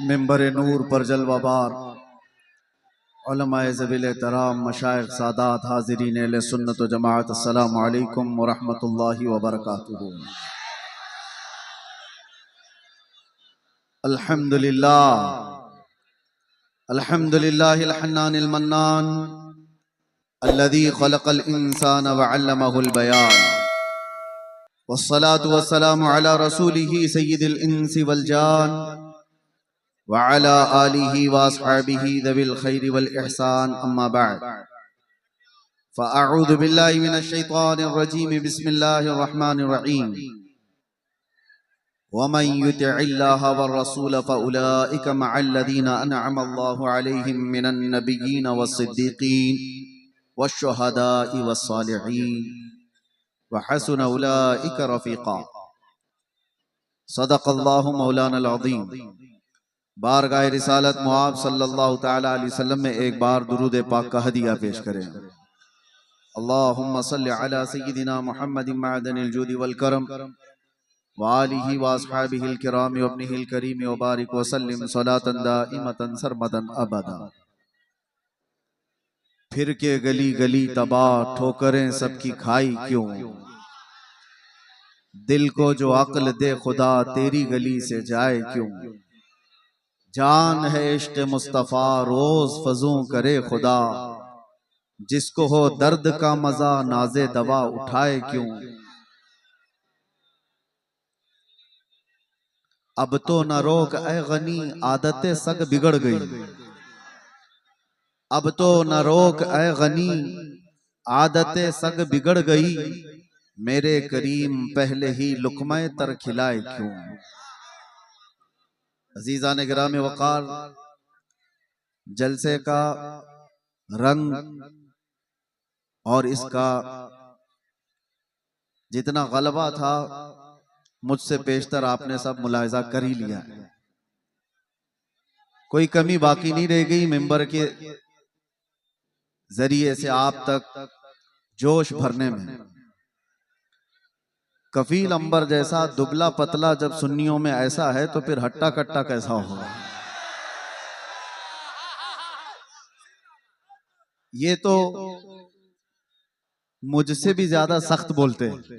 मिंबर नूर पर जलवाबार उलमाए ज़बील एहतराम मशाइख सादात हाज़रीन अहले सुन्नत व जमाअत अस्सलामु अलैकुम व रहमतुल्लाहि व बरकातुहू। अल्हम्दुलिल्लाहिल हन्नानिल मन्नान अल्लज़ी खलक़ल इंसान व अल्लमहुल बयान वस्सलातु वस्सलामु अला रसूलिही सय्यिदिल इंसी वल जान व अला आलिही व अस्हाबिही ज़विल खैरि वल इहसान अम्मा बअद फ़अऊज़ु बिल्लाहि मिनश शैतानिर रजीम बिस्मिल्लाहिर रहमानिर रहीम वमन युतिइल्लाह वर्रसूल फ़उलाइक मअल्लज़ीना अनअम अल्लाहु अलैहिम मिनन नबिय्यीन वस्सिद्दीक़ीन वश्शुहदाइ वस्सालिहीन व हसुन उलाइक रफ़ीक़ा। सदक़ल्लाहु मौलानल अज़ीम। बारगाह रिसालत मुआब सल्लल्लाहु तआला अलैहि वसल्लम में एक बार दुरूद पाक का हदिया पेश करें। अल्लाहुम्मा सल्लि अला सय्यिदिना मुहम्मदिन मअदनिल जूदि वल करम व आलिहि व अस्हाबिहिल किराम व इब्निहिल करीम व बारिक व सल्लिम सलातन दाइमतन सरमदन अबदा। फिर के गली गली तबाह ठोकरें सबकी खाई क्यों, दिल को जो अक्ल दे खुदा तेरी गली से जाए क्यों। जान है इश्क मुस्तफा रोज फजू करे खुदा, जिसको हो दर्द का मजा नाजे दवा उठाए क्यों। अब तो न रोक ए गनी आदतें सग बिगड़ गई, अब तो न रोक ए गनी आदतें सग बिगड़ गई, मेरे करीम पहले ही लुक़्मा तर खिलाए क्यों। अजीज़ान गिराम वक़ार, जलसे का रंग और इसका जितना गलबा था मुझसे पेशतर आपने सब मुलाहिज़ा कर ही लिया है। कोई कमी बाकी नहीं रह गई। मिंबर के जरिए से आप तक जोश भरने में। कफील अंबर जैसा दुबला पतला जब सुन्नियों में ऐसा है तो फिर हट्टा कट्टा कैसा होगा। ये तो मुझसे भी ज्यादा सख्त बोलते हैं।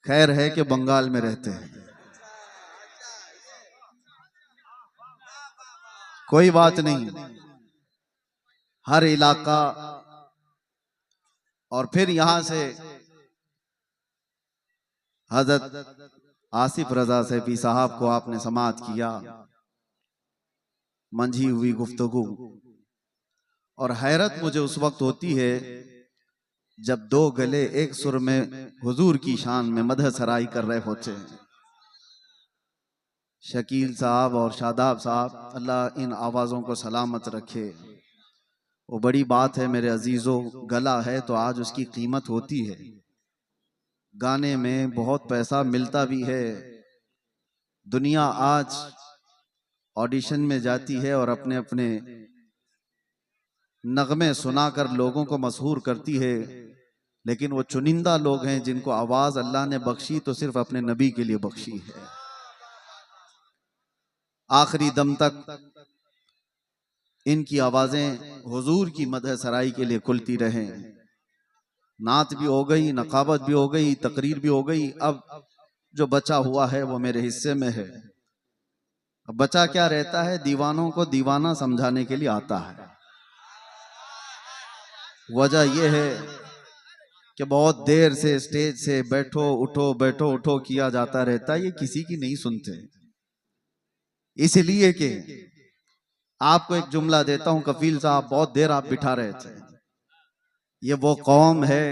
खैर है कि बंगाल में रहते हैं, कोई बात नहीं। हर इलाका और फिर यहां से हजरत आसिफ रजा सैफी साहब को आपने समाअत किया, मंझी हुई गुफ्तगू। और हैरत मुझे उस वक्त होती है जब दो गले एक सुर में हुजूर की शान में मदह सराई कर रहे होते हैं। शकील साहब और शादाब साहब, अल्लाह इन आवाज़ों को सलामत रखे। वो बड़ी बात है मेरे अजीज़ों, गला है तो आज उसकी कीमत होती है। गाने में बहुत पैसा मिलता भी है। दुनिया आज ऑडिशन में जाती है और अपने अपने नगमे सुनाकर लोगों को मशहूर करती है, लेकिन वो चुनिंदा लोग हैं जिनको आवाज़ अल्लाह ने बख्शी तो सिर्फ अपने नबी के लिए बख्शी है। आखिरी दम तक इनकी आवाज़ें हुजूर की मदह सराई के लिए खुलती रहें। नात भी हो गई, नकाबत भी हो गई, तकरीर भी हो गई। अब जो बचा हुआ है वो मेरे हिस्से में है। अब बचा क्या रहता है, दीवानों को दीवाना समझाने के लिए आता है। वजह यह है कि बहुत देर से स्टेज से बैठो उठो किया जाता रहता है, ये किसी की नहीं सुनते। इसलिए कि आपको एक जुमला देता हूं, कफील साहब बहुत देर आप बिठा रहे थे। ये वो कौम है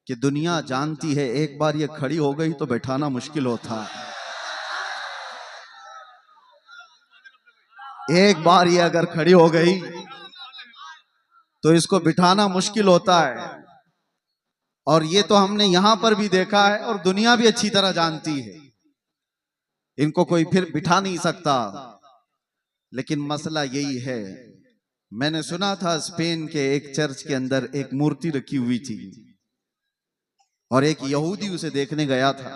कि दुनिया जानती है एक बार ये खड़ी हो गई तो बैठाना मुश्किल होता है। एक बार ये अगर खड़ी हो गई तो इसको बिठाना मुश्किल होता है। और ये तो हमने यहां पर भी देखा है और दुनिया भी अच्छी तरह जानती है। इनको कोई फिर बिठा नहीं सकता। लेकिन मसला यही है, मैंने सुना था स्पेन के एक चर्च के अंदर एक मूर्ति रखी हुई थी और एक यहूदी उसे देखने गया था।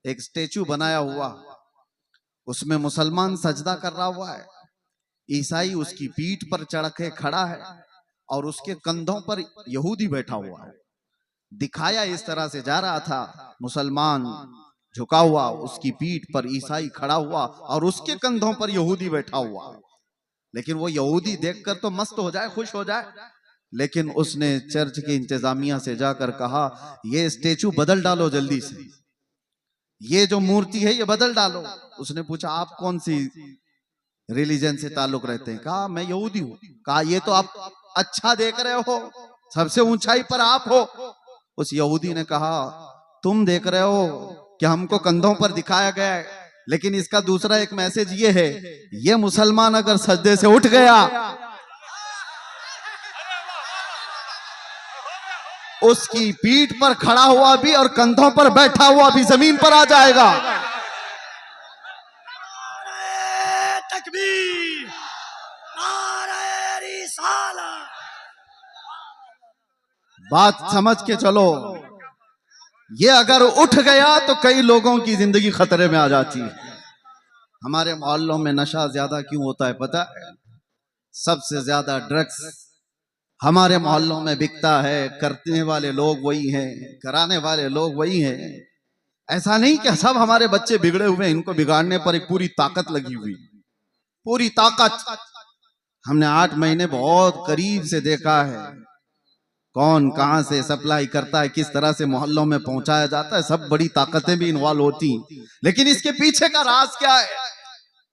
एक स्टेचू बनाया हुआ उसमें मुसलमान सजदा कर रहा हुआ है, ईसाई उसकी पीठ पर चढ़ के खड़ा है और उसके कंधों पर यहूदी बैठा हुआ है। दिखाया इस तरह से जा रहा था, मुसलमान झुका हुआ, उसकी पीठ पर ईसाई खड़ा हुआ और उसके कंधों पर यहूदी बैठा हुआ। लेकिन वो यहूदी देखकर तो मस्त हो जाए, खुश हो जाए, लेकिन उसने चर्च की इंतजामिया से जाकर कहा, ये स्टेचू बदल डालो जल्दी से, ये जो मूर्ति है ये बदल डालो। उसने पूछा, आप कौन सी रिलीजन से ताल्लुक रहते हैं? कहा, मैं यहूदी हूं। कहा, ये तो आप अच्छा देख रहे हो, सबसे ऊंचाई पर आप हो। उस यहूदी ने कहा, तुम देख रहे हो कि हमको कंधों पर दिखाया गया है, लेकिन इसका दूसरा एक मैसेज ये है, ये मुसलमान अगर सजदे से उठ गया, उसकी पीठ पर खड़ा हुआ भी और कंधों पर बैठा हुआ भी जमीन पर आ जाएगा। तकबीर, नारे रिसालत। बात समझ के चलो, ये अगर उठ गया तो कई लोगों की जिंदगी खतरे में आ जाती है। हमारे मोहल्लों में नशा ज्यादा क्यों होता है पता है? सबसे ज्यादा ड्रग्स हमारे मोहल्लों में बिकता है। करने वाले लोग वही हैं, कराने वाले लोग वही हैं। ऐसा नहीं कि सब हमारे बच्चे बिगड़े हुए, इनको बिगाड़ने पर एक पूरी ताकत लगी हुई, पूरी ताकत। हमने 8 महीने बहुत करीब से देखा है, कौन कहां से सप्लाई करता है, किस तरह से मोहल्लों में पहुंचाया जाता है, सब बड़ी ताकतें भी इन्वॉल्व होती। लेकिन इसके पीछे का राज क्या है?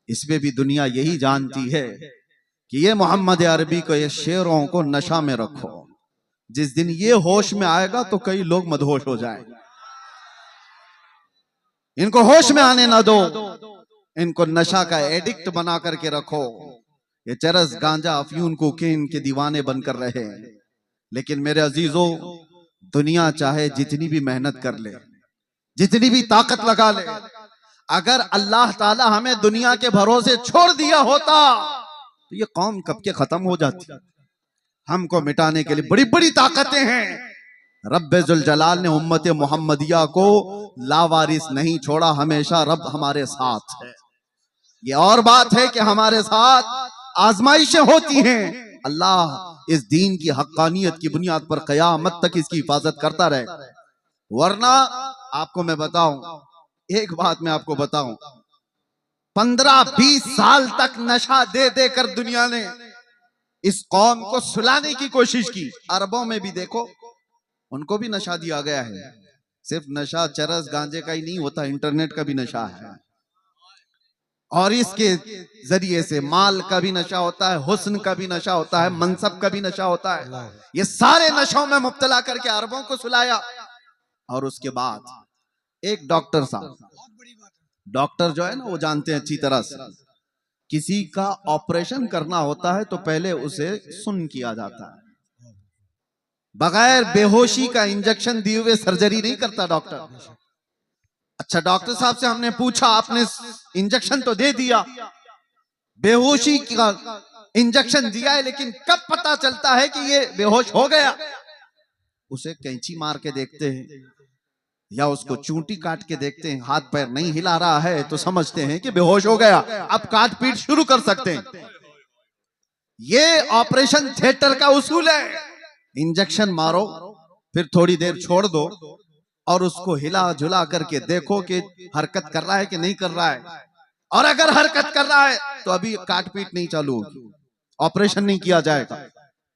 इसमें भी दुनिया यही जानती है कि ये मोहम्मद अरबी को, ये शेरों को नशा में रखो, जिस दिन ये होश में आएगा तो कई लोग मदहोश हो जाएंगे। इनको होश में आने ना दो, इनको नशा का एडिक्ट बना करके रखो। ये चरस, गांजा, अफयून, कोकीन के दीवाने बनकर रहे। लेकिन मेरे अजीजों, दुनिया चाहे जितनी भी मेहनत कर ले, जितनी भी ताकत लगा ले, अगर अल्लाह ताला हमें दुनिया के भरोसे छोड़ दिया होता तो ये कौम कब के खत्म हो जाती। हमको मिटाने के लिए बड़ी बड़ी ताकतें हैं। रब्बे जुल जलाल ने उम्मत मोहम्मदिया को लावारिस नहीं छोड़ा, हमेशा रब हमारे साथ है। ये और बात है कि हमारे साथ आजमाइशें होती हैं। अल्लाह इस दीन की हक्कानियत की बुनियाद पर कयामत तक इसकी हिफाजत करता रहे। वरना आपको मैं बताऊं, एक बात मैं आपको बताऊं, 15-20 साल तक नशा दे देकर दुनिया ने इस कौम को सुलाने की कोशिश की। अरबों में भी देखो, उनको भी नशा दिया गया है। सिर्फ नशा चरस गांजे का ही नहीं होता, इंटरनेट का भी नशा है, और इसके जरिए से माल का भी नशा होता है, हुस्न का भी नशा होता है, मनसब का भी नशा होता है। ये सारे नशों में मुब्तला करके अरबों को सुलाया। और उसके बाद एक डॉक्टर साहब, डॉक्टर जो है ना, वो जानते हैं अच्छी तरह से, किसी का ऑपरेशन करना होता है तो पहले उसे सुन्न किया जाता है। बगैर बेहोशी का इंजेक्शन दिए हुए सर्जरी नहीं करता डॉक्टर। अच्छा, डॉक्टर साहब से हमने पूछा, आपने इंजेक्शन तो दे दिया, बेहोशी का इंजेक्शन दिया है, लेकिन कब पता चलता है कि ये बेहोश हो गया? उसे कैंची मार के देखते हैं या उसको चूंटी काट के देखते हैं, हाथ पैर नहीं हिला रहा है तो समझते हैं कि बेहोश हो गया, अब काट पीट शुरू कर सकते हैं। ये ऑपरेशन थिएटर का उसूल है। इंजेक्शन मारो, फिर थोड़ी देर छोड़ दो और उसको हिला झुला करके देखो कि हरकत कर रहा है कि नहीं कर रहा है, और अगर हरकत कर रहा है तो अभी काट पीट नहीं चालू होगी, ऑपरेशन नहीं किया जाएगा।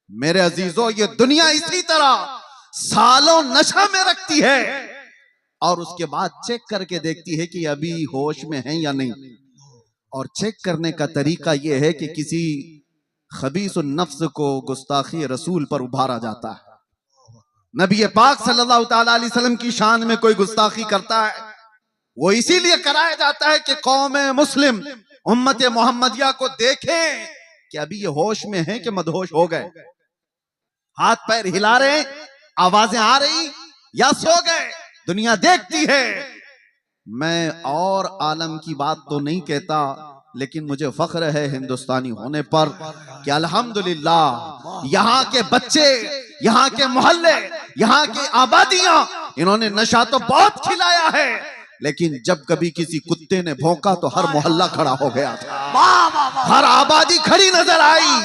मेरे अजीजों, ये दुनिया इसी तरह सालों नशा में रखती है और उसके बाद चेक करके देखती है कि अभी होश में है या नहीं। और चेक करने का तरीका यह है कि किसी खबीस नफ्स को गुस्ताखी रसूल पर उभारा जाता है। नबी पाक सल्लल्लाहु ताला अलैहि वसल्लम की शान में कोई गुस्ताखी करता है, वो इसीलिए कराया जाता है कि कौम मुस्लिम, उम्मत मोहम्मदिया को देखें कि अभी ये होश में है कि मदहोश हो गए, हाथ पैर हिला रहे, आवाजें आ रही या सो गए। दुनिया देखती है। मैं और आलम की बात तो नहीं कहता, लेकिन मुझे फख्र है हिंदुस्तानी होने पर कि अल्हम्दुलिल्लाह यहाँ के बच्चे, यहाँ के मोहल्ले, यहाँ की आबादियां, इन्होंने नशा तो बहुत खिलाया है, लेकिन जब कभी किसी कुत्ते ने भौंका तो हर मोहल्ला खड़ा हो गया था, वाह वाह वाह हर आबादी खड़ी नजर आई।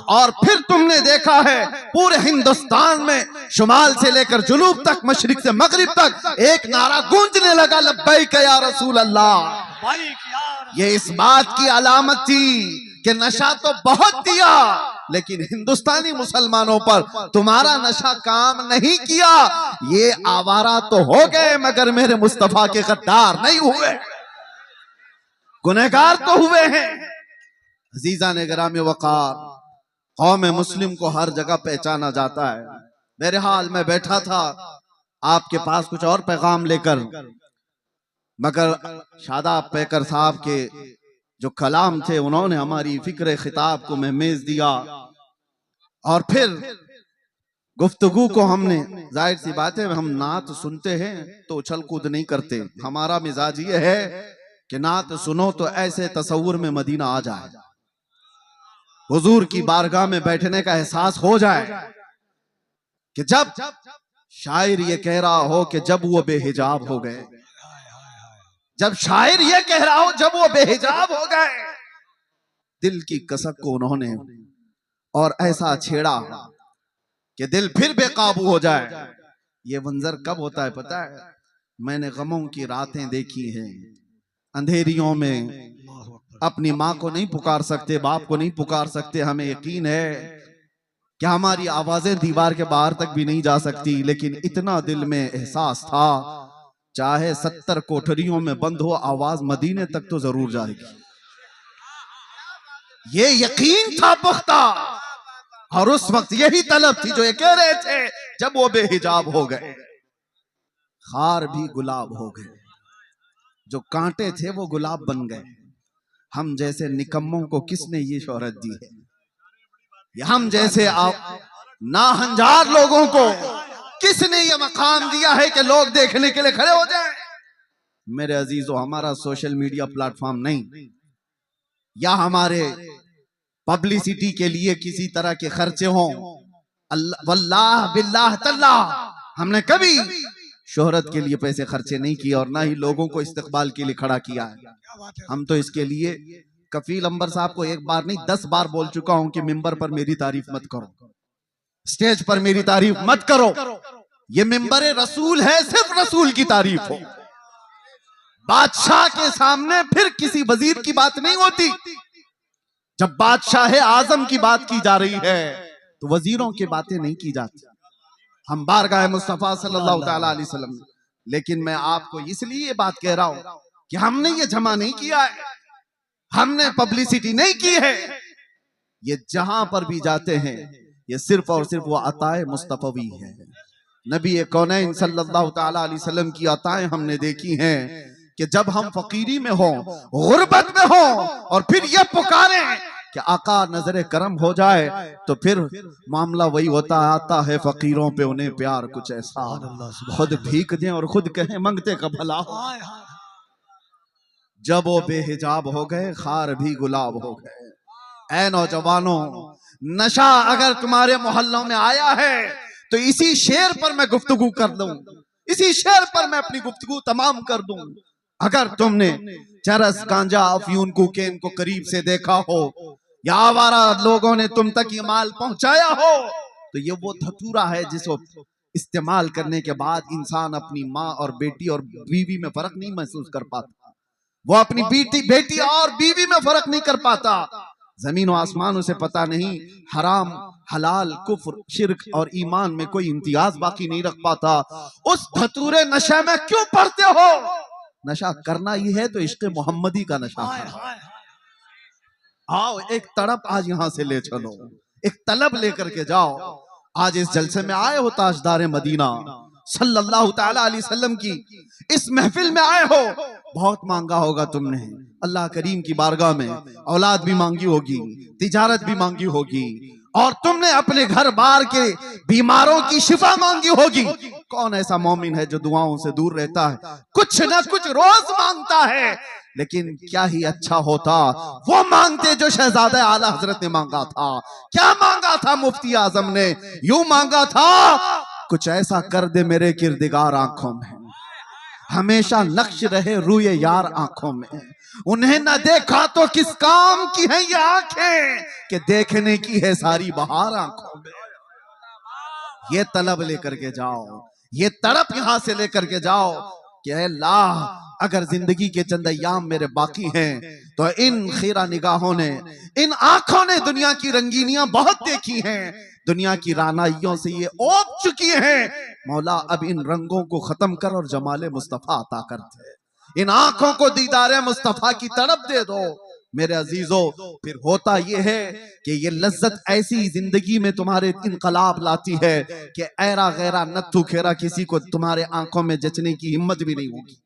और फिर तुमने देखा है पूरे हिंदुस्तान में शुमाल से लेकर जुनूब तक, मशरिक से मगरिब तक एक नारा गूंजने लगा, लब्बैक या रसूल अल्लाह। भाई यार ये इस बात की अलामत थी कि नशा तो बहुत दिया, लेकिन हिंदुस्तानी मुसलमानों पर तुम्हारा नशा काम नहीं किया। ये आवारा तो हो गए मगर मेरे मुस्तफा के गद्दार नहीं हुए, गुनहगार तो हुए हैं। अजीजा ने गिरामी वकार, कौम मुस्लिम को हर जगह पहचाना जाता है। मेरे हाल में बैठा था आपके पास कुछ और पैगाम लेकर, मगर शादाब पैकर साहब के जो कलाम थे उन्होंने हमारी फिक्र खिताब को महमेज दिया। और फिर गुफ्तगू को हमने, जाहिर सी बात है हम नात सुनते हैं तो उछल कूद नहीं करते, हमारा मिजाज ये है कि नात सुनो तो ऐसे तसव्वुर में मदीना आ जाए, हुजूर की बारगाह में बैठने का एहसास हो जाए कि जब शायर ये कह रहा हो कि जब वो बेहिजाब हो गए, जब शायर ये कह रहा हो जब वो बेहिजाब हो गए, दिल की कसक को उन्होंने और ऐसा छेड़ा कि दिल फिर बेकाबू हो जाए। ये मंजर कब होता है पता है? मैंने गमों की रातें देखी हैं, अंधेरियों में अपनी माँ को नहीं पुकार सकते, बाप को नहीं पुकार सकते, हमें यकीन है कि हमारी आवाजें दीवार के बाहर तक भी नहीं जा सकती, लेकिन इतना दिल में एहसास था चाहे 70 कोठरियों में बंद हो, आवाज मदीने तक तो जरूर जाएगी। ये यकीन था पुख्ता, और उस वक्त यही तलब थी जो ये कह रहे थे जब वो बेहिजाब हो गए, खार भी गुलाब हो गए, जो कांटे थे वो गुलाब बन गए। हम जैसे निकम्मों को किसने ये शोहरत दी है? हम जैसे नाहंजार लोगों को किसने ये मकाम दिया है कि लोग देखने के लिए खड़े हो जाएं? मेरे अजीजों, हमारा सोशल मीडिया प्लेटफॉर्म नहीं, या हमारे पब्लिसिटी के लिए किसी तरह के खर्चे हों, वल्लाह बिल्लाह तल्लाह हमने कभी शोहरत के लिए पैसे खर्चे नहीं किए और ना ही लोगों को इस्तकबाल के लिए खड़ा किया है। हम तो इसके लिए कफील अंबर साहब को एक बार नहीं 10 बार बोल चुका हूं कि मिंबर पर मेरी तारीफ मत करो, स्टेज पर मेरी तारीफ मत करो, ये मिंबर रसूल है, सिर्फ रसूल की तारीफ हो। बादशाह के सामने फिर किसी वजीर की बात नहीं होती। जब बादशाह आजम की बात की जा रही है तो वजीरों की बातें नहीं की जाती। हम बारगाह मुस्तफा सल्लल्लाहु अलैहि वसल्लम, लेकिन मैं आपको इसलिए ये बात कह रहा हूं कि हमने ये जमा नहीं किया है, हमने पब्लिसिटी नहीं की है। ये जहां पर भी जाते हैं ये सिर्फ और सिर्फ वो अताए मुस्तफवी है। नबी कौनैन सल्लल्लाहु अलैहि वसल्लम की अताएं हमने देखी हैं कि जब हम फकीरी में हो, गुर्बत में हो, और फिर ये पुकारें कि आका नजरे करम हो जाए, तो फिर मामला वही होता आता है फकीरों पे उन्हें प्यार कुछ ऐसा, खुद भीख दें और खुद कहें मंगते का भला हो। जब वो बेहिजाब हो गए, खार भी गुलाब हो गए। ऐ नौजवानों, नशा अगर तुम्हारे मोहल्लों में आया है तो इसी शेर पर मैं गुफ्तगू कर दूं, इसी शेर पर मैं अपनी गुफ्तगू तमाम कर दूं। अगर तुमने चरस, गांजा, अफयून, कोकेन को करीब से देखा हो या आवारा लोगों ने तुम तक ये माल पहुंचाया हो, तो ये वो धतूरा है जिसको इस्तेमाल करने के बाद इंसान अपनी माँ और बेटी और बीवी में फर्क नहीं महसूस कर पाता। वो अपनी बेटी और बीवी में फर्क नहीं कर पाता। जमीन और आसमान उसे पता नहीं, हराम, हलाल, कुफ्र, शिर्क और ईमान में कोई इम्तियाज बाकी नहीं रख पाता। उस धतूरे नशे में क्यों पड़ते हो? नशा करना ही है तो इश्क़ मोहम्मदी का नशा है। आओ एक तड़प आज यहां से ले चलो, एक तलब लेकर के जाओ। आज इस जलसे में आए हो, ताजदार मदीना सल्लल्लाहु ताला अलैहि वसल्लम की इस महफिल में आए हो, बहुत मांगा होगा तुमने अल्लाह करीम की बारगाह में, औलाद भी मांगी होगी, तिजारत भी मांगी होगी, और तुमने अपने घर बार के बीमारों की शिफा मांगी होगी। कौन ऐसा मोमिन है जो दुआओं से दूर रहता है? कुछ ना कुछ रोज मांगता है, लेकिन क्या ही अच्छा होता वो मांगते जो शहजादा आला हजरत ने मांगा था। क्या मांगा था मुफ्ती आजम ने? यूं मांगा था, कुछ ऐसा कर दे मेरे किरदिगार आंखों में, हमेशा नक्श रहे रूए यार आंखों में। उन्हें न देखा तो किस काम की है ये आंखें कि देखने की है सारी बहार आंखों में। ये तलब लेकर के जाओ, ये तड़प यहां से लेकर के जाओ कि अल्लाह अगर जिंदगी के चंद अय्याम मेरे बाकी हैं तो इन खीरा निगाहों ने, इन आंखों ने दुनिया की रंगीनियां बहुत देखी हैं, दुनिया की रानाइयों से ये ओप चुकी हैं। मौला अब इन रंगों को खत्म कर और जमाले मुस्तफा अता कर दे। इन आंखों को दीदारे मुस्तफा की तड़प दे दो मेरे अजीजों। फिर होता यह है कि ये लज्जत ऐसी जिंदगी में तुम्हारे इनकलाब लाती है कि ऐरा गैरा नत्थु खेरा किसी को तुम्हारे आंखों में जचने की हिम्मत भी नहीं होगी,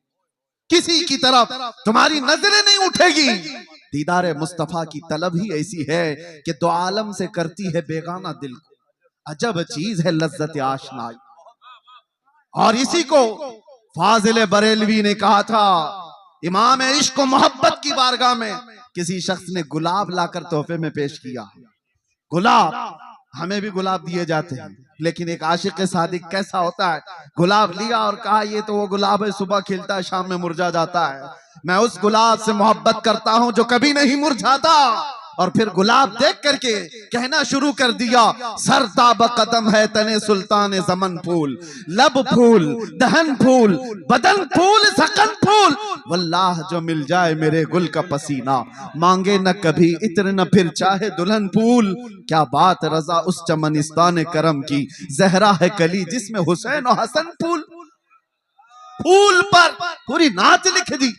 किसी की तरफ तुम्हारी नजरें नहीं उठेगी। दीदारे मुस्तफा की तलब ही ऐसी है कि दो आलम से करती है बेगाना दिल को। अजब चीज है लज्जत आशनाई। और इसी को फाजिल बरेलवी ने कहा था, इमाम इश्क व मोहब्बत की बारगाह में किसी शख्स ने गुलाब लाकर तोहफे में पेश किया। गुलाब, हमें भी गुलाब दिए जाते हैं, लेकिन एक आशिक सादिक कैसा होता है? गुलाब लिया और कहा ये तो वो गुलाब है, सुबह खिलता है शाम में मुरझा जाता है। मैं उस गुलाब से मोहब्बत करता हूं जो कभी नहीं मुरझाता। और फिर गुलाब देख करके कहना शुरू कर दिया, सरताब कदम है तने सुल्तान जमन फूल, लब फूल, दहन फूल, बदन फूल, सकन फूल, वल्लाह जो मिल जाए मेरे गुल का पसीना, मांगे न कभी इत्र न फिर चाहे दुल्हन फूल। क्या बात रजा उस चमनिस्तान करम की, जहरा है कली जिसमें हुसैन और हसन फूल। फूल पर पूरी नात लिख दी।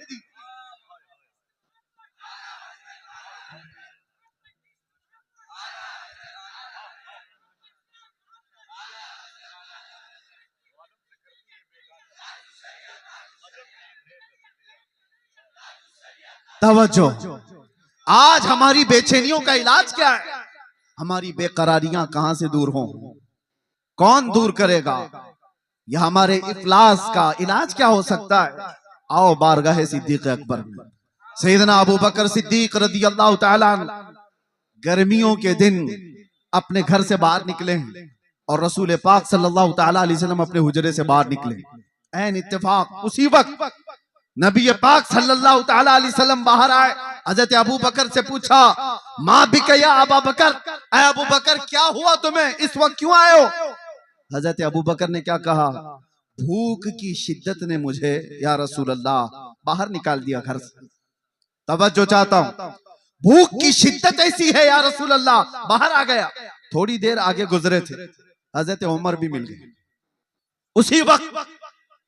तवज्जो, आज हमारी बेचैनियों का इलाज क्या है? हमारी बेकरारियां कहां से दूर हों? कौन दूर करेगा? यह हमारे इफलास का इलाज क्या हो सकता है? आओ बारगाह सिद्दीक अकबर में। सैयदना अबू बकर सिद्दीक रदियल्लाहु ताला अन्हु गर्मियों के दिन अपने घर से बाहर निकले और रसूल पाक सल्लल्लाहु ताला अलैहि वसल्लम अपने हुजरे से बाहर निकले। ऐन इत्तेफाक उसी वक्त नबी पाक सल्लल्लाहु ताला अलैहि वसल्लम बाहर आए। हजरत अबू बकर से पूछा, माँ बिकया अबू बकर, अबू बकर क्या हुआ तुम्हें, इस वक्त क्यों आए हो? हजरत अबू बकर ने क्या कहा, भूख की शिद्दत ने मुझे या रसूल अल्लाह बाहर निकाल दिया घर से। तवज्जो चाहता हूं, भूख की शिद्दत ऐसी है या रसूल अल्लाह, बाहर आ गया। थोड़ी देर आगे गुजरे थे, हजरत उमर भी मिल गए। उसी वक्त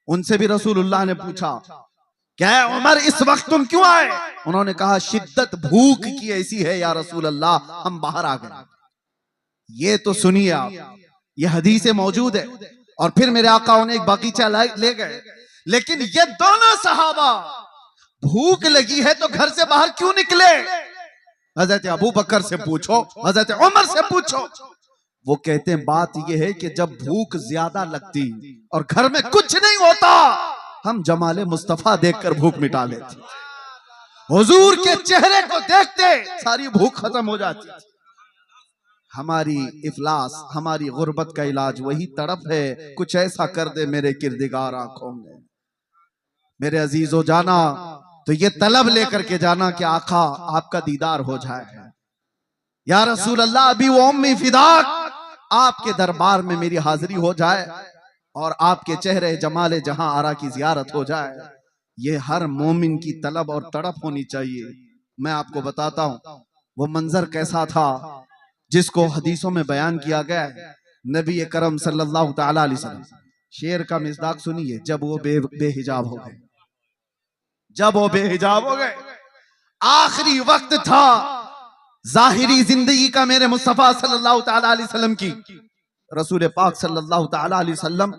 उनसे भी रसूलुल्लाह ने पूछा, क्या उमर इस वक्त तुम क्यों आए? उन्होंने कहा, शिद्दत भूख की ऐसी है या रसूल अल्लाह, हम बाहर आ गए। ये तो सुनिए आप, ये हदीसें मौजूद है। और फिर मेरे आका ने एक बगीचा ले गए। लेकिन ये दोनों सहाबा भूख लगी है तो घर से बाहर क्यों निकले? हजरत अबू बकर से पूछो, हजरत उमर से पूछो। वो कहते हैं बात यह है कि जब भूख ज्यादा लगती और घर में कुछ नहीं होता, हम जमाले मुस्तफा देखकर भूख मिटा लेते। हुजूर के चेहरे को देखते सारी भूख खत्म हो जाती। हमारी इफलास, हमारी गुर्बत का इलाज वही तड़प है। कुछ ऐसा कर दे मेरे किरदिगार आंखों में। मेरे अजीजों, जाना तो ये तलब लेकर के जाना कि आका आपका दीदार हो जाए। या रसूल अल्लाह, अभी वो उम्मी फिदाक, आपके दरबार में मेरी हाजिरी हो जाए और आपके चेहरे जमाले जहां आरा की जियारत हो जाए। ये हर मोमिन की तलब और तड़प होनी चाहिए। मैं आपको बताता हूं वो मंजर कैसा था जिसको हदीसों में बयान किया गया है। नबी करम सल्लल्लाहु ताला अलैहि वसल्लम, शेर का मिज़दाक सुनिए, जब वो बेहिजाब हो गए, जब वो बेहिजाब हो गए, आखिरी वक्त था जाहिरी जिंदगी का मेरे मुस्तफा सल्लल्लाहु ताला अलैहि वसल्लम की। रसूल पाक सल्लल्लाहु ताला अलैहि वसल्लम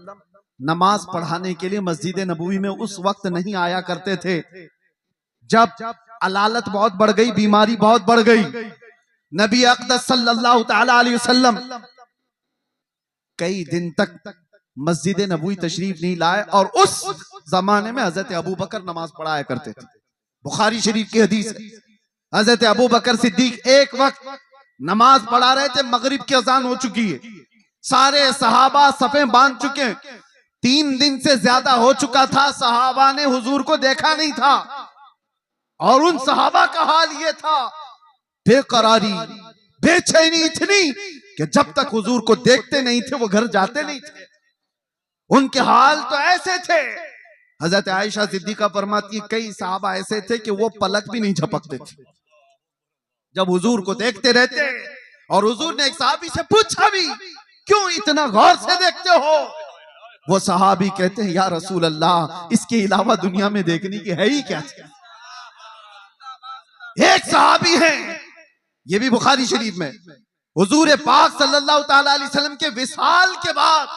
नमाज पढ़ाने के लिए मस्जिद नबवी में उस वक्त नहीं आया करते थे जब अलालत बहुत बढ़ गई, बीमारी बहुत बढ़ गई। नबी अक़दस सल्लल्लाहु ताला अलैहि वसल्लम कई दिन तक मस्जिद नबवी तशरीफ नहीं लाए और उस जमाने में हजरत अबू बकर नमाज पढ़ाया करते थे। बुखारी शरीफ की हदीस है, हजरत अबू बकर सिद्दीक एक वक्त नमाज पढ़ा रहे थे, मगरिब की अजान हो चुकी है, सारे सहाबा सफे बांध चुके हैं, 3 दिन से ज्यादा हो चुका था, सहाबा ने हुजूर को देखा नहीं था। और उन सहाबा का हाल ये था, बेकरारी, बेचैनी इतनी कि जब तक हुजूर को देखते नहीं थे वो घर जाते नहीं थे। उनके हाल तो ऐसे थे, हजरत आयशा सिद्दीका फरमाती, कई सहाबा ऐसे थे कि वो पलक भी नहीं झपकते थे, जब हुजूर को देखते रहते। और हुजूर ने एक सहाबी से पूछा भी, क्यों इतना गौर से देखते हो? वो सहाबी कहते हैं, या रसूल अल्लाह, इसके अलावा दुनिया में देखने की है ही क्या चीज? एक सहाबी है, ये भी बुखारी शरीफ में, हुजूर पाक सल्लल्लाहु ताला अलैहि वसल्लम के विसाल के बाद,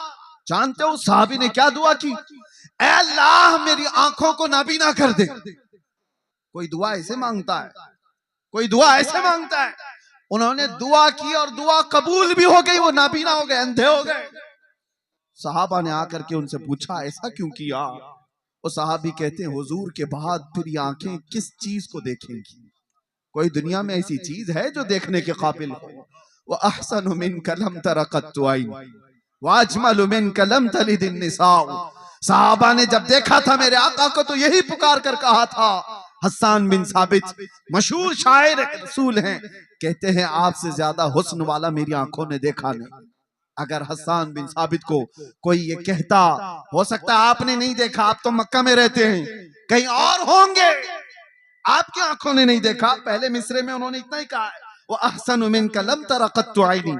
जानते हो सहाबी ने क्या दुआ की? ऐ अल्लाह, मेरी आंखों को नाबीना कर दे। कोई दुआ ऐसे मांगता है, कोई दुआ ऐसे मांगता है। उन्होंने दुआ की और दुआ कबूल भी हो गई, वो नाबीना हो गए, अंधे हो गए। सहाबा ने आकर के उनसे पूछा, ऐसा क्यों किया? वो सहाबी कहते हैं, हुजूर के बाद फिर ये आंखें किस चीज को देखेंगी? कोई दुनिया में ऐसी चीज है जो देखने के काबिल हो? वो अहसनु मिनका लम तरा कत्तु आइन व अजमलु मिनका लम तलिद निसाउ। सहाबा ने जब देखा था मेरे आका को तो यही पुकार कर कहा था। हस्सान बिन साबित मशहूर शायर रसूल हैं, कहते हैं आपसे ज्यादा हुस्न वाला मेरी आंखों ने देखा नहीं। अगर हस्सान बिन साबित को कोई ये कहता, हो सकता है आपने नहीं देखा, आप तो मक्का में रहते हैं, कहीं और होंगे, आपकी आंखों ने नहीं देखा। पहले मिसरे में उन्होंने इतना ही कहा, वो अहसनु मिनका लम तरा कत्तु आइनी,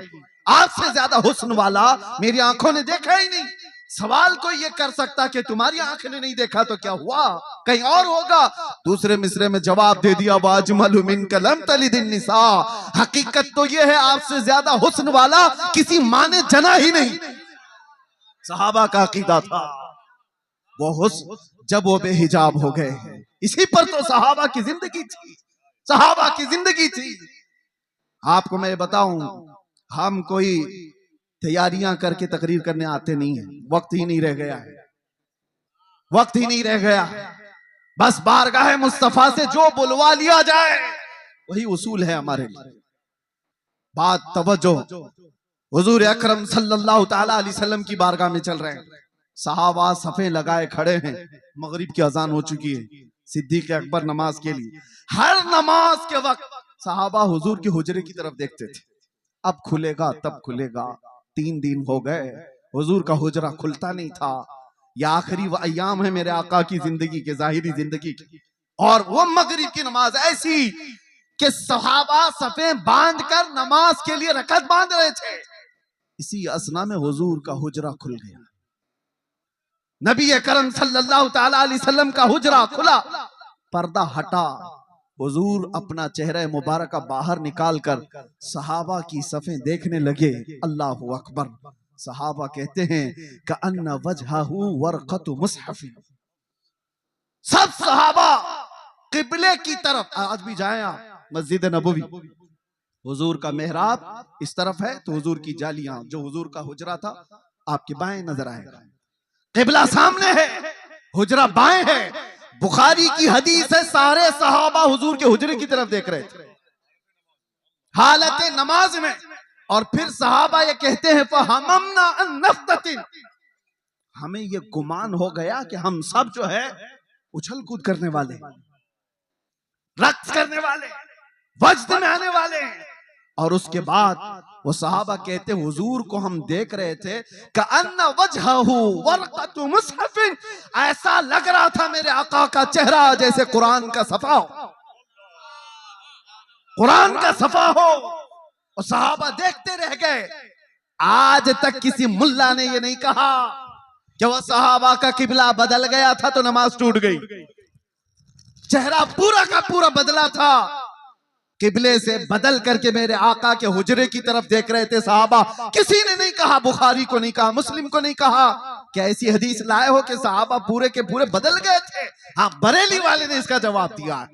आपसे ज्यादा हुस्न वाला मेरी आंखों ने देखा ही नहीं। सवाल कोई ये कर सकता कि तुम्हारी आंख ने नहीं देखा तो क्या हुआ, कहीं और होगा? दूसरे मिसरे में जवाब दे दिया, वाजमलु मिनका लम तलिदिन निसा, हकीकत तो ये है आपसे ज्यादा हुस्न वाला किसी माँ ने जना ही नहीं। सहाबा का अकीदा था। वो हुस्न जब वो बेहिजाब हो गए, इसी पर तो सहाबा की जिंदगी थी, सहाबा की जिंदगी थी। आपको मैं बताऊं, हम कोई तैयारियां करके तकरीर करने आते नहीं है, वक्त ही नहीं रह गया है, वक्त ही नहीं रह गया। बस बारगाह मुस्तफा से जो बुलवा लिया जाए वही उसूल है हमारे लिए। बात तवज्जो, हुजूर अकरम सल्लल्लाहु ताला अलैहि वसल्लम की बारगाह में चल रहे हैं, सहाबा सफे लगाए खड़े हैं, मगरिब की अजान हो चुकी है, सिद्दीक अकबर नमाज के लिए। हर नमाज के वक्त सहाबा हुजूर के हुजरे की तरफ देखते थे, अब खुलेगा तब खुलेगा। 3 दिन हो गए, हुजूर का हुजरा खुलता नहीं था। यह आखिरी अय्याम है मेरे आका की जिंदगी के, जाहिरी जिंदगी की। और वो मगरिब की नमाज ऐसी कि सहाबा सफे बांध कर नमाज के लिए रकत बांध रहे थे, इसी असना में हुजूर का हुजरा खुल गया। नबी करम सल्लल्लाहु ताला अलैहि वसल्लम का हुजरा खुला, पर्दा हटा, हुजूर अपना चेहरा मुबारक बाहर निकालकर सहाबा की सफें देखने लगे। अल्लाहु अकबर। सहाबा कहते हैं कि अन्ना वजहहु वरक़तु मुसहफ़। सब सहाबा किबले की तरफ, आज भी जाएं आप मस्जिद नबवी, हुजूर का मेहराब इस तरफ है तो हुजूर की जालियां, जो हुजूर का हुजरा था आपके बाएं नजर आएगा। किबला सामने है, हुजरा बाएं है। बुखारी की हदीस है, सारे सहाबा हुजूर के हुजरे की तरफ देख रहे थे हालत नमाज में। और फिर सहाबा ये कहते हैं, फहममना अन नफ्ततिन, हमें ये गुमान हो गया कि हम सब जो है उछल कूद करने वाले, रक्स करने वाले, वज्द में आने वाले हैं। और उसके बाद वो सहाबा कहते हैं, हुजूर को हम देख रहे थे कि अन्ना वजहहु वरक़तु मुसहफ़िन, ऐसा लग रहा था मेरे आका का चेहरा जैसे कुरान का सफा हो, कुरान का सफा हो। और सहाबा देखते रह गए। आज तक किसी मुल्ला ने ये नहीं कहा कि वह सहाबा का किबला बदल गया था तो नमाज टूट गई। चेहरा पूरा का पूरा बदला था, किबले से बदल करके मेरे आका के हुजरे की तरफ देख रहे थे सहाबा। किसी ने नहीं कहा, बुखारी को नहीं कहा, मुस्लिम को नहीं कहा, क्या ऐसी हदीस लाए हो कि सहाबा पूरे के पूरे बदल गए थे? हाँ, बरेली वाले ने इसका जवाब दिया,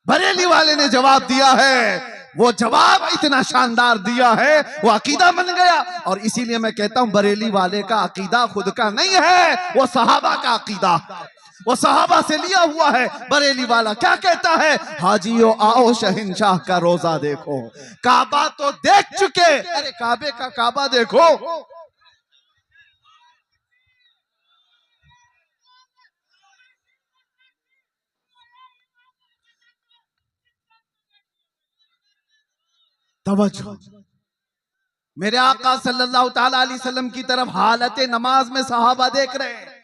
बरेली वाले ने जवाब दिया है। वो जवाब इतना शानदार दिया है, वो अकीदा बन गया। और इसीलिए मैं कहता हूं, बरेली वाले का अकीदा खुद का नहीं है, वो सहाबा का अकीदा, वो सहाबा से लिया हुआ है। बरेली वाला क्या कहता है, हाजियो आओ शहंशाह का रोजा देखो, काबा तो देख चुके, अरे काबे का काबा देखो। तवज्जो, मेरे आका सल्लल्लाहु ताला अलैहि वसल्लम की तरफ हालत नमाज में सहाबा देख रहे हैं।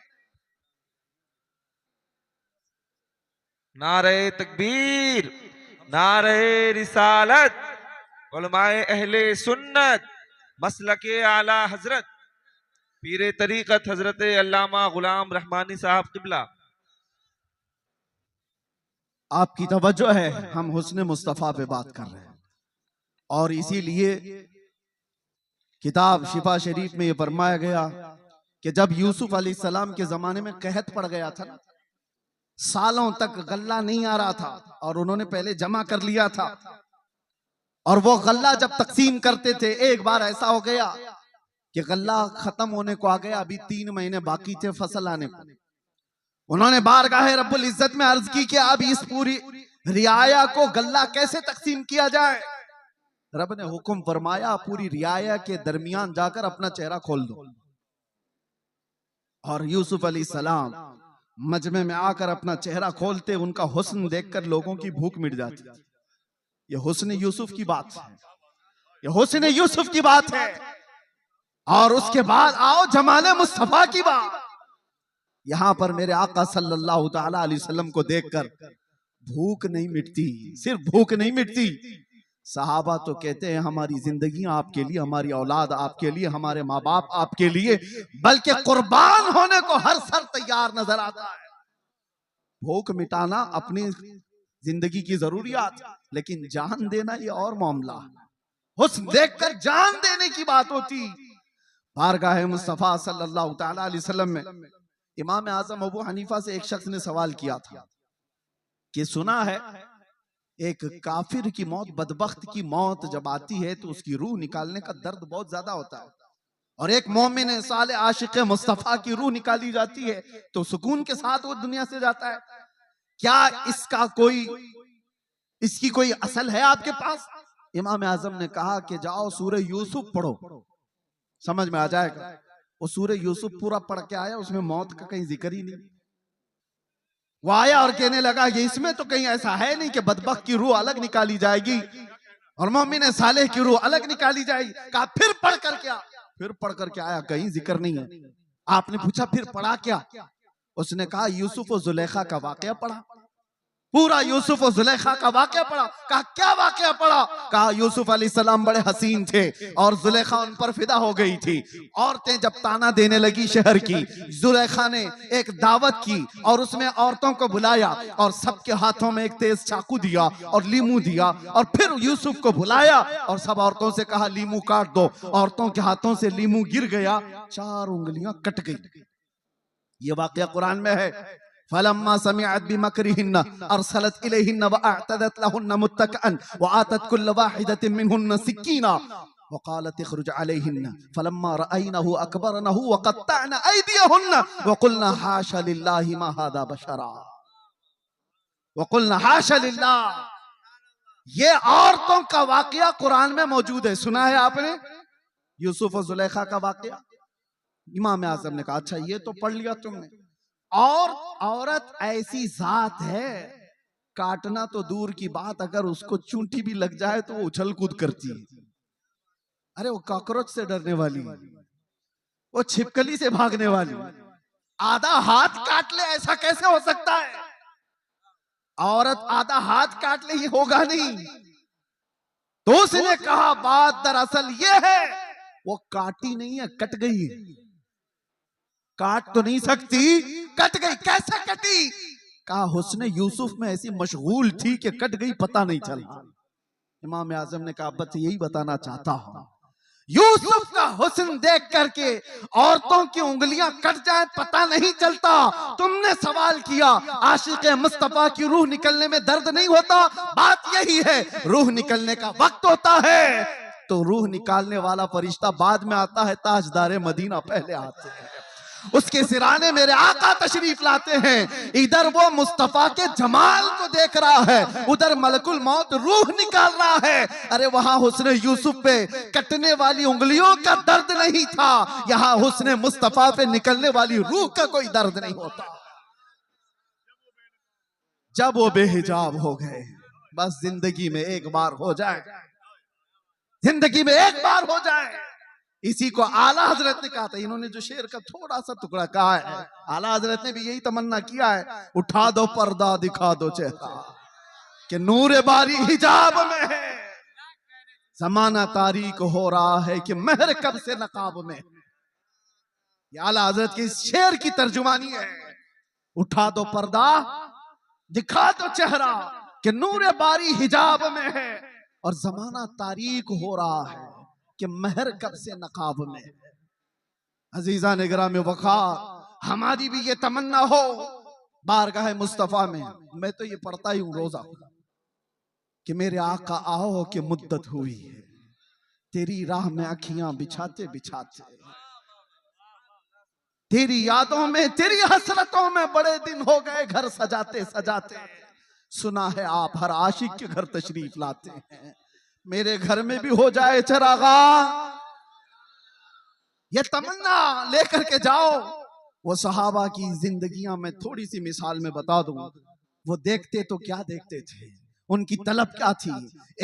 नारे तकबीर, नारे रिसालत, उलमाए अहले सुन्नत, मसलके आला हजरत पीरे तरीकत हजरत अल्लामा गुलाम रहमानी साहब किबला। आपकी तवज्जो है, हम हुस्न मुस्तफा पे बात कर रहे हैं और इसीलिए किताब शिफा शरीफ में यह फरमाया गया कि जब यूसुफ अलैहिस्सलाम के जमाने में कहत पड़ गया था ना, सालों तक गल्ला नहीं आ रहा था और उन्होंने पहले जमा कर लिया था और वो गल्ला जब तकसीम करते थे, एक बार ऐसा हो गया कि गल्ला खत्म होने को आ गया, अभी 3 महीने बाकी थे फसल आने को। उन्होंने बारगाह रब्बुल इज्जत में अर्ज की कि अब इस पूरी रियाया को गल्ला कैसे तकसीम किया जाए। रब ने हुक्म फरमाया, पूरी रियाया के दरमियान जाकर अपना चेहरा खोल दो। और यूसुफ अलैहिस्सलाम मजमे में आकर अपना चेहरा खोलते, उनका हुस्न देखकर लोगों की भूख मिट जाती। ये हुस्न यूसुफ की बात है, ये हुस्न यूसुफ की बात है। और उसके बाद आओ जमाले मुस्तफा की बात। यहां पर मेरे आका सल्लल्लाहु ताला अलैहि वसल्लम को देखकर भूख नहीं मिटती, सिर्फ भूख नहीं मिटती। सहाबा तो कहते हैं हमारी जिंदगी आपके लिए, हमारी औलाद आपके लिए, हमारे माँ बाप आपके लिए, बल्कि कुर्बान होने को हर सर तैयार नजर आता है। भूख मिटाना अपनी जिंदगी की जरूरियात, लेकिन जान देना ये और मामला। हुस्न देखकर जान देने की बात होती। बारगाह मुस्तफा सल्लल्लाहु ताला अलैहि वसल्लम में इमाम आजम अबू हनीफा से एक शख्स ने सवाल किया था कि सुना है एक काफिर की मौत, बदबख्त की मौत जब आती है तो उसकी रूह निकालने का दर्द बहुत ज्यादा होता है, और एक मोमिन साले आशिक मुस्तफा की रूह निकाली जाती है तो सुकून के साथ वो दुनिया से जाता है। क्या इसकी कोई असल है आपके पास? इमाम आजम ने कहा कि जाओ सूरह यूसुफ पढ़ो, समझ में आ जाएगा। वो सूरह यूसुफ पूरा पढ़ के आया, उसमें मौत का कहीं जिक्र ही नहीं। वो आया और कहने लगा कि इसमें तो कहीं ऐसा है नहीं कि बदबख्त की रूह अलग निकाली जाएगी और मोमिन सालेह की रूह अलग निकाली जाएगी। कहा फिर पढ़ कर क्या? फिर पढ़ कर क्या आया? कहीं जिक्र नहीं है। आपने पूछा फिर पढ़ा क्या? उसने कहा यूसुफ और जुलेखा का वाकया पढ़ा, पूरा यूसुफ और जुलेखा का वाकया पढ़ा। कहा क्या वाकया पढ़ा? कहा यूसुफ अलैहिस्सलाम बड़े हसीन थे और जुलेखा उन पर फिदा हो गई थी। औरतें जब ताना देने लगी शहर की, जुलेखा ने एक दावत की और उसमें औरतों को बुलाया और सबके हाथों में एक तेज चाकू दिया और लीमू दिया और फिर यूसुफ को बुलाया और सब औरतों से कहा लीमू काट दो। औरतों के हाथों से लीमू गिर गया, 4 उंगलियां कट गई। ये वाकया कुरान में है। फलम्मा समिअत बिमकरिहिन्ना अरसलत इलैहिन्ना वअअतदत लहुन्ना मुत्तकअन वआतत कुल्ल वाहिदतिन मिनहुन्ना सिक्कीना वक़ालत इखरुज अलैहिन्ना फलम्मा रअयनहु अकबरनहु वक़त्तअना अयदियहुन्ना वक़ुलना हाशा लिल्लाहि मा हादा बशरा वक़ुलना हाशा लिल्लाह। ये औरतों का वाकया कुरान में मौजूद है, सुना है आपने? यूसुफ और जुलेखा का वाकया। इमाम आजम ने कहा अच्छा ये तो पढ़ लिया तुमने। और औरत ऐसी जात है, काटना तो दूर की बात, अगर उसको चूंटी भी लग जाए तो वो उछल कूद करती है। अरे वो कॉकरोच से डरने वाली, वो छिपकली से भागने वाली, आधा हाथ काट ले ऐसा कैसे हो सकता है? औरत आधा हाथ काट ले ये होगा नहीं। तो उसने कहा बात दरअसल ये है वो काटी नहीं है, कट गई है। काट तो नहीं सकती, कट गई। कैसे कटी? कहा हुस्न यूसुफ में ऐसी मशगूल थी कि कट गई, पता नहीं चला। इमाम आजम ने कहा बस यही बताना चाहता हूं, यूसुफ का हुस्न देख करके औरतों की उंगलियां कट जाए पता नहीं चलता। तुमने सवाल किया आशिक मुस्तफा की रूह निकलने में दर्द नहीं होता? बात यही है, रूह निकलने का वक्त होता है तो रूह निकालने वाला फरिश्ता बाद में आता है, ताजदार मदीना पहले आते हैं। उसके सिराने मेरे आका तशरीफ लाते हैं। इधर वो मुस्तफा के जमाल को देख रहा है, उधर मलकुल मौत रूह निकाल रहा है। अरे वहां हुस्न यूसुफ पे कटने वाली उंगलियों का दर्द नहीं था, यहां हुस्न मुस्तफा पे निकलने वाली रूह का कोई दर्द नहीं होता। जब वो बेहिजाब हो गए, बस जिंदगी में एक बार हो जाए जिंदगी में एक बार हो जाए। इसी को आला हजरत ने कहा था। इन्होंने जो शेर का थोड़ा सा टुकड़ा कहा है, आला हजरत ने भी यही तमन्ना किया है, उठा दो पर्दा दिखा दो चेहरा कि नूर बारी हिजाब में है, जमाना तारीक हो रहा है कि महर कब से नकाब में। ये आला हजरत के इस शेर की तर्जुमानी है। उठा दो पर्दा दिखा दो चेहरा कि नूर बारी हिजाब में है और जमाना तारीक हो रहा है कि महर कब से नकाब में। अजीजा निगराम वक़ार, हमारी भी ये तमन्ना हो बारगाह मुस्तफा में। मैं तो ये पढ़ता ही हूं रोजा कि मेरे आका आओ कि मुद्दत हुई है तेरी राह में अखियां बिछाते बिछाते, तेरी यादों में तेरी हसरतों में बड़े दिन हो गए घर सजाते सजाते। सुना है आप हर आशिक के घर तशरीफ लाते हैं, मेरे घर में भी हो जाए चरागा। ये तमन्ना लेकर के जाओ। वो सहाबा की जिंदगियां में थोड़ी सी मिसाल में बता दूं। वो देखते तो क्या देखते थे, उनकी तलब क्या थी।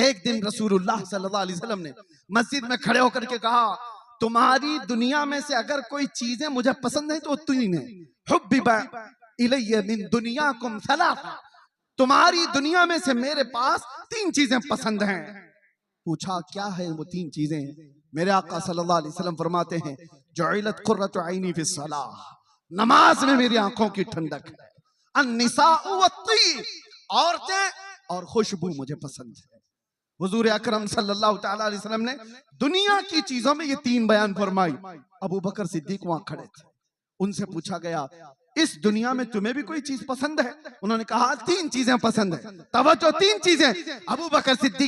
एक दिन रसूलुल्लाह सल्लल्लाहु अलैहि वसल्लम ने मस्जिद में खड़े होकर के कहा, तुम्हारी दुनिया में से अगर कोई चीजें मुझे पसंद है तो तीन है। हुब्बिबा इलैया मिन दुनियाकुम सलासा, तुम्हारी दुनिया में से मेरे पास तीन चीजें पसंद हैं। पूछा क्या है वो तीन चीजें? मेरे आका सल्लल्लाहु अलैहि वसल्लम फरमाते हैं, जुइलत कुर्रतु ऐनी फिस सलाह, नमाज में मेरी आंखों की ठंडक है। अन्निसाउ वत्तीब, औरतें और खुशबू मुझे पसंद है। हुजूर अकरम सल्लल्लाहु ताला अलैहि वसल्लम ने दुनिया की चीजों में ये तीन बयान फरमाई। अबू बकर सिद्दीक वहां खड़े थे। उनसे पूछा गया, इस दुनिया में तुम्हें भी कोई चीज पसंद है? उन्होंने कहा तीन चीजें पसंद है। तवज्जो, तीन चीजें। अबू बकर सिद्दीक